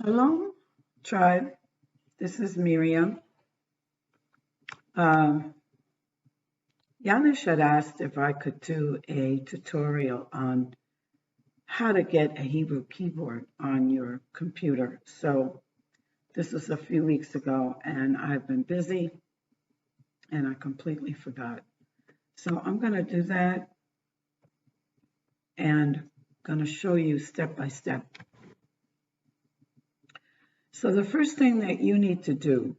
Hello, tribe. This is Miriam. Janusz had asked if I could do a tutorial on how to get a Hebrew keyboard on your computer. So this was a few weeks ago, and I've been busy, and I completely forgot. So I'm going to do that, and going to show you step by step. So the first thing that you need to do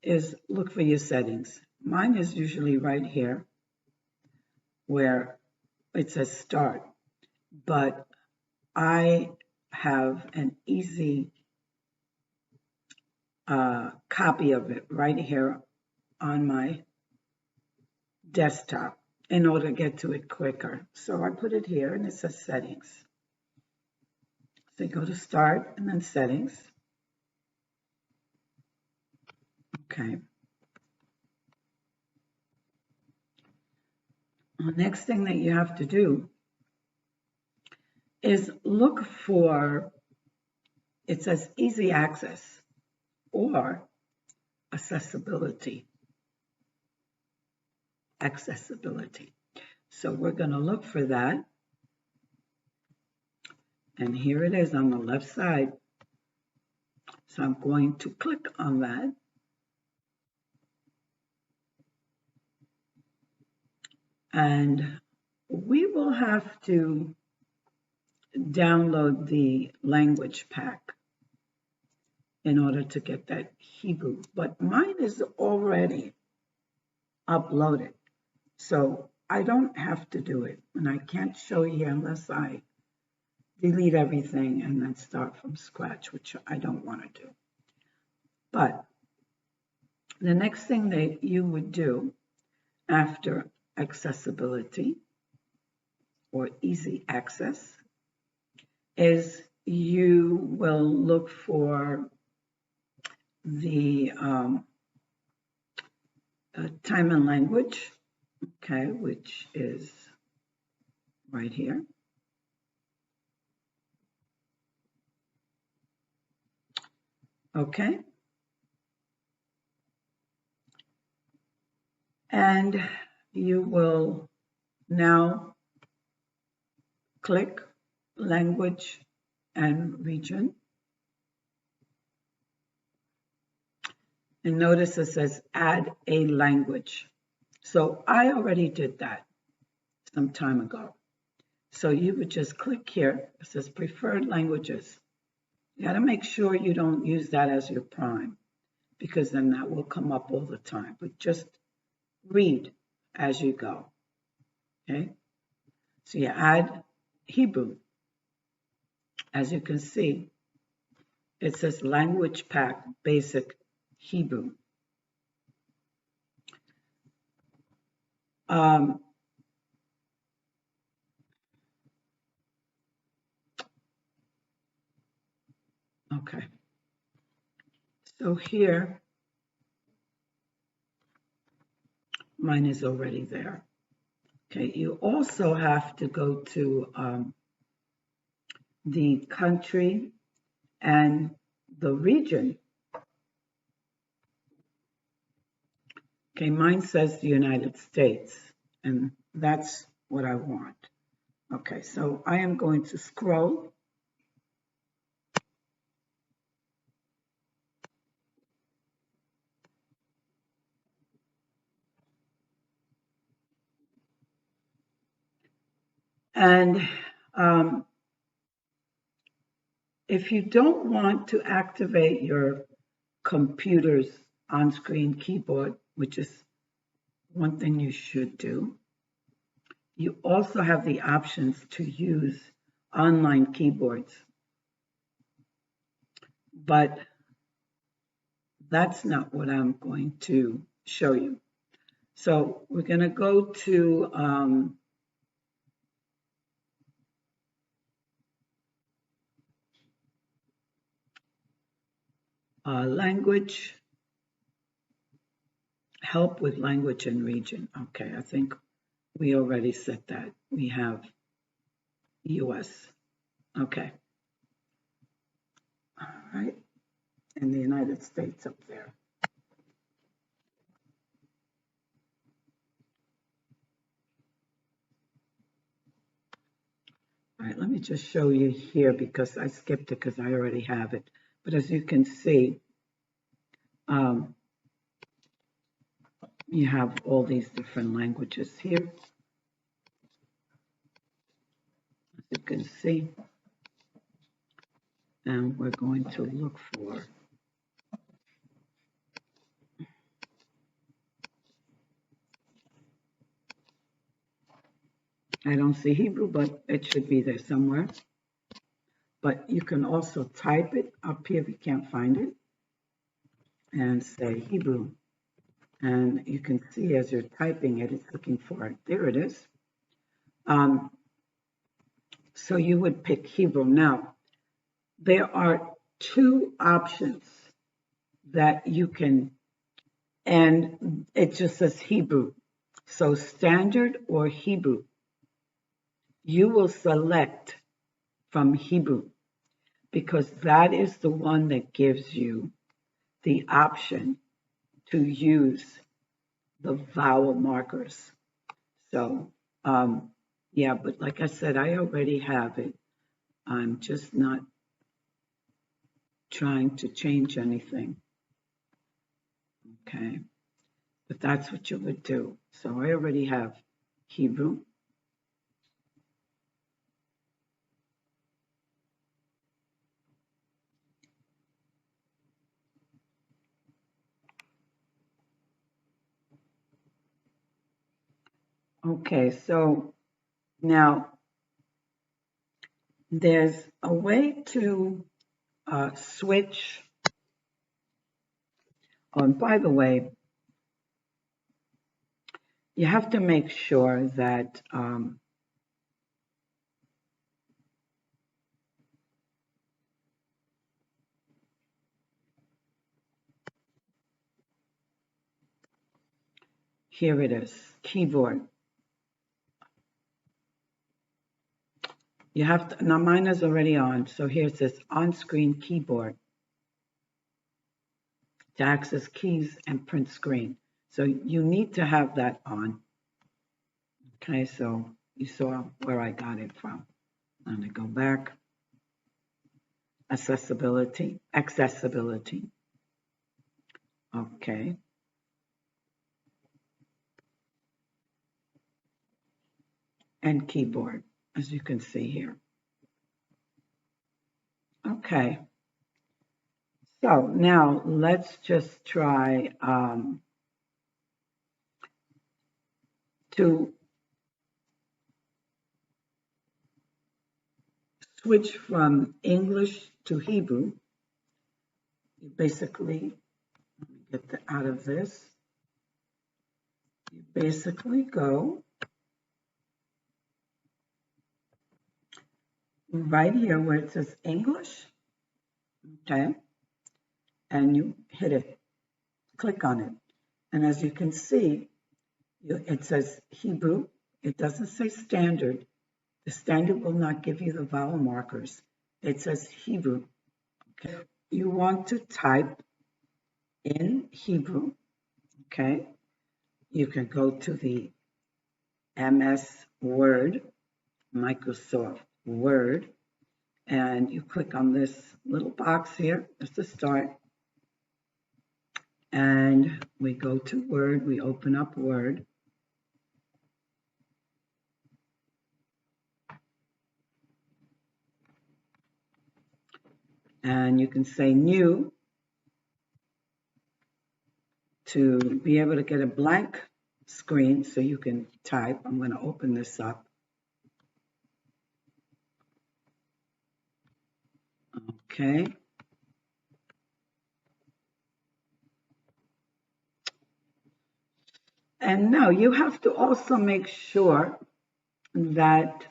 is look for your settings. Mine is usually right here where it says start, but I have an easy copy of it right here on my desktop in order to get to it quicker. So I put it here and it says settings. So go to start and then settings. Okay. The next thing that you have to do is look for, it says easy access or accessibility. So we're going to look for that. And here it is on the left side. So I'm going to click on that. And we will have to download the language pack in order to get that Hebrew. But mine is already uploaded. So I don't have to do it. And I can't show you unless I delete everything and then start from scratch, which I don't want to do. But the next thing that you would do after accessibility or easy access is you will look for the time and language, okay, which is right here. Okay. And you will now click language and region. And notice it says add a language. So I already did that some time ago. So you would just click here. It says preferred languages. You got to make sure you don't use that as your prime, because then that will come up all the time. But just read as you go. Okay. So you add Hebrew. As you can see, it says language pack basic Hebrew. Okay. So here, mine is already there. Okay. You also have to go to the country and the region. Okay, mine says the United States, and that's what I want. Okay, so I am going to scroll. And if you don't want to activate your computer's on-screen keyboard, which is one thing you should do, you also have the options to use online keyboards. But that's not what I'm going to show you. So we're going to go to language, help with language and region. Okay, I think we already said that. We have US. Okay. right? In the United States up there. All right, let me just show you here because I skipped it because I already have it. But as you can see, you have all these different languages here. As you can see, and we're going to look for I don't see Hebrew, but it should be there somewhere. But you can also type it up here if you can't find it and say Hebrew. And you can see as you're typing it, it's looking for it. There it is. So you would pick Hebrew. Now, there are two options that you can, and it just says Hebrew. So standard or Hebrew. You will select from Hebrew because that is the one that gives you the option to use the vowel markers. So, yeah, but like I said, I already have it. I'm just not trying to change anything. Okay, but that's what you would do. So I already have Hebrew. Okay, so now there's a way to switch. Oh, and by the way, you have to make sure that here it is, keyboard. You have to, now mine is already on, so here's this on-screen keyboard to access keys and print screen. So you need to have that on. Okay, so you saw where I got it from. I'm going to go back. Accessibility. Okay. And keyboard, as you can see here. Okay. So now let's just try to switch from English to Hebrew. You basically, let me get out of this. You basically go right here where it says English, okay, and you hit it, click on it. And as you can see, it says Hebrew. It doesn't say standard. The standard will not give you the vowel markers. It says Hebrew. Okay. You want to type in Hebrew, okay? You can go to the MS Word, Microsoft Word, and you click on this little box here, just to start. And we go to Word, we open up Word. And you can say new to be able to get a blank screen so you can type. I'm going to open this up. Okay. And now you have to also make sure that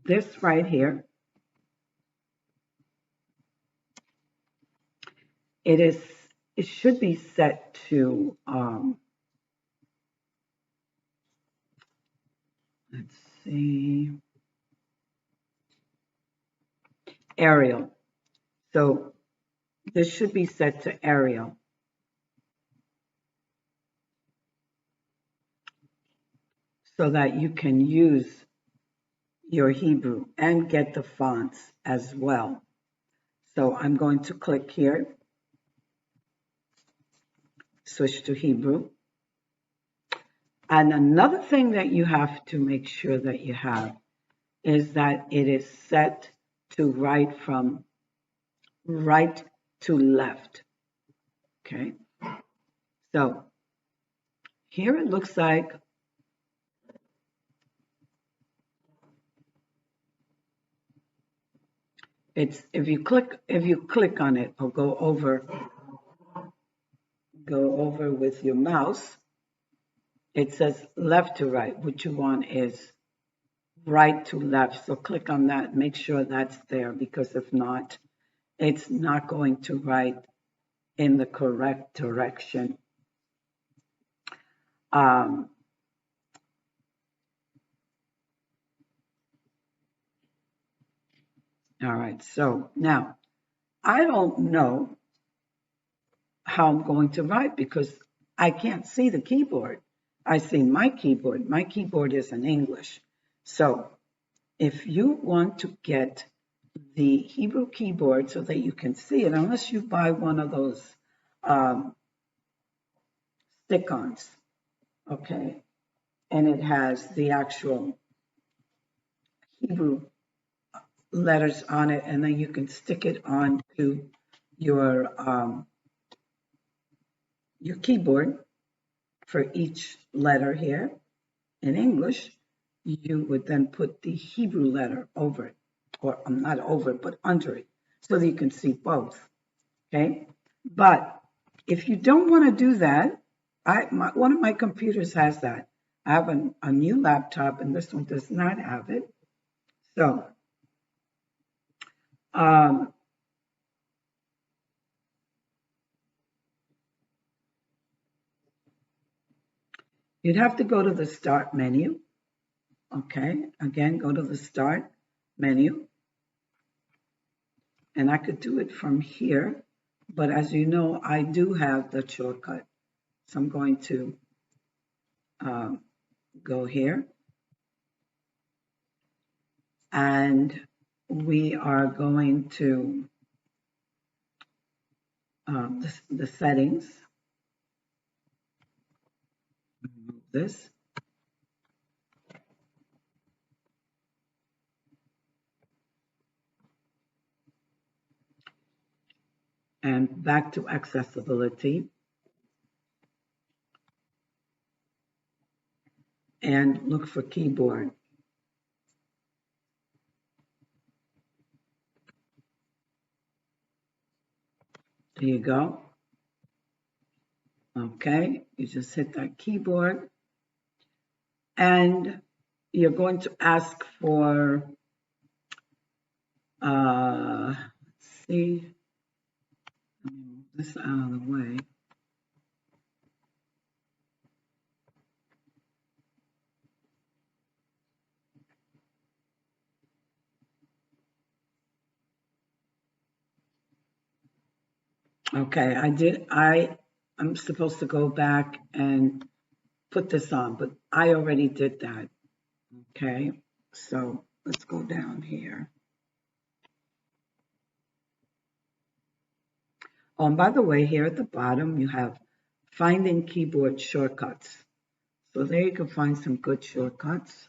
this right here, it should be set to, let's see, Arial. So this should be set to Arial. So that you can use your Hebrew and get the fonts as well. So I'm going to click here, switch to Hebrew. And another thing that you have to make sure that you have is that it is set to write from right to left. Okay. So here it looks like it's if you click on it or go over with your mouse, it says left to right. What you want is right to left. So click on that, make sure that's there, because if not, it's not going to write in the correct direction. All right, so now I don't know how I'm going to write because I can't see the keyboard. I see my keyboard. My keyboard is in English. So if you want to get the Hebrew keyboard so that you can see it, unless you buy one of those stick-ons, okay, and it has the actual Hebrew letters on it, and then you can stick it onto your keyboard for each letter here in English. You would then put the Hebrew letter over it, or not over it, but under it, so that you can see both. Okay, but if you don't want to do that, one of my computers has that. I have a new laptop, and this one does not have it. So, you'd have to go to the Start menu. Okay, again, go to the Start menu. And I could do it from here, but as you know, I do have the shortcut. So I'm going to go here. And we are going to the settings. Remove this. And back to accessibility. And look for keyboard. There you go. Okay, you just hit that keyboard. And you're going to ask for, let's see, let me move this out of the way. Okay, I'm supposed to go back and put this on, but I already did that. Okay, so let's go down here. Oh, and by the way, here at the bottom, you have finding keyboard shortcuts. So there you can find some good shortcuts.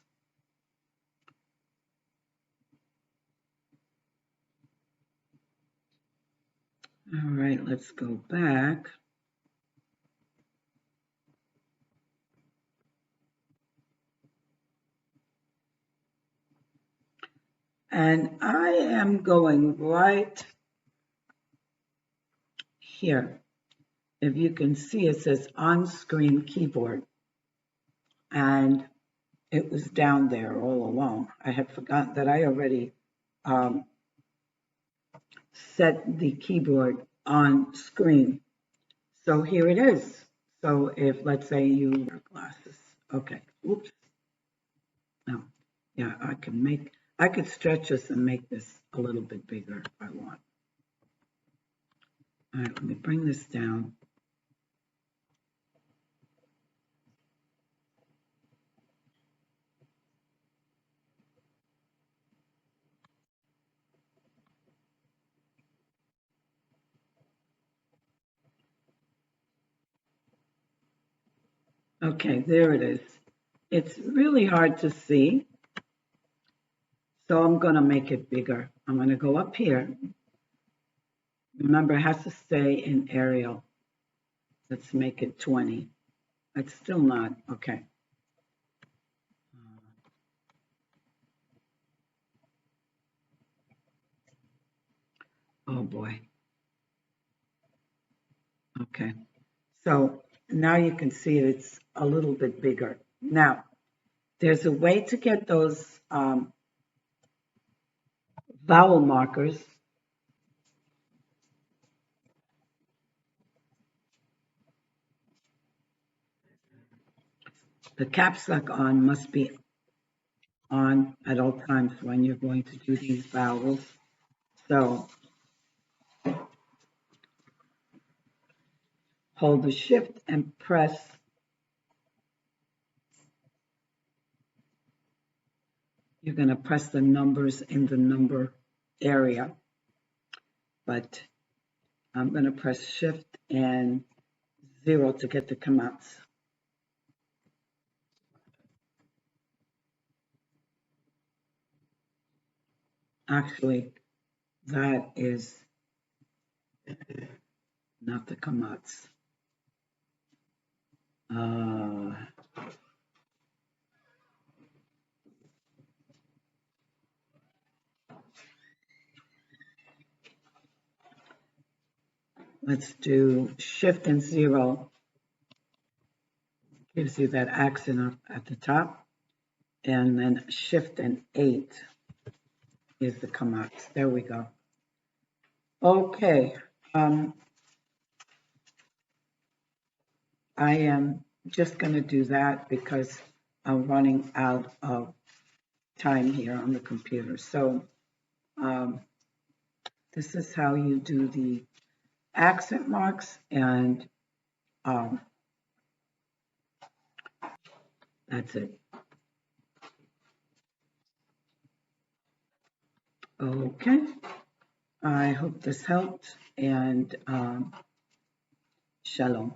All right, let's go back. And I am going right here. If you can see, it says on-screen keyboard. And it was down there all along. I had forgotten that I already set the keyboard on screen. So here it is. So if, let's say, you wear glasses. Okay, oops. No, yeah, I can make, I could stretch this and make this a little bit bigger if I want. All right, let me bring this down. Okay, there it is. It's really hard to see, so I'm going to make it bigger. I'm going to go up here. Remember, it has to stay in Arial. Let's make it 20. It's still not, okay. Oh boy. Okay, so now you can see it's a little bit bigger. Now, there's a way to get those vowel markers. The caps lock on must be on at all times when you're going to do these vowels. So hold the shift and press you're going to press the numbers in the number area, but I'm going to press shift and 0 to get the commands. Actually, that is not the commands. Let's do shift and 0. Gives you that accent at the top. And then shift and 8 is the commands. There we go. Okay. I am just going to do that because I'm running out of time here on the computer. So this is how you do the accent marks, and that's it. Okay, I hope this helped, and shalom.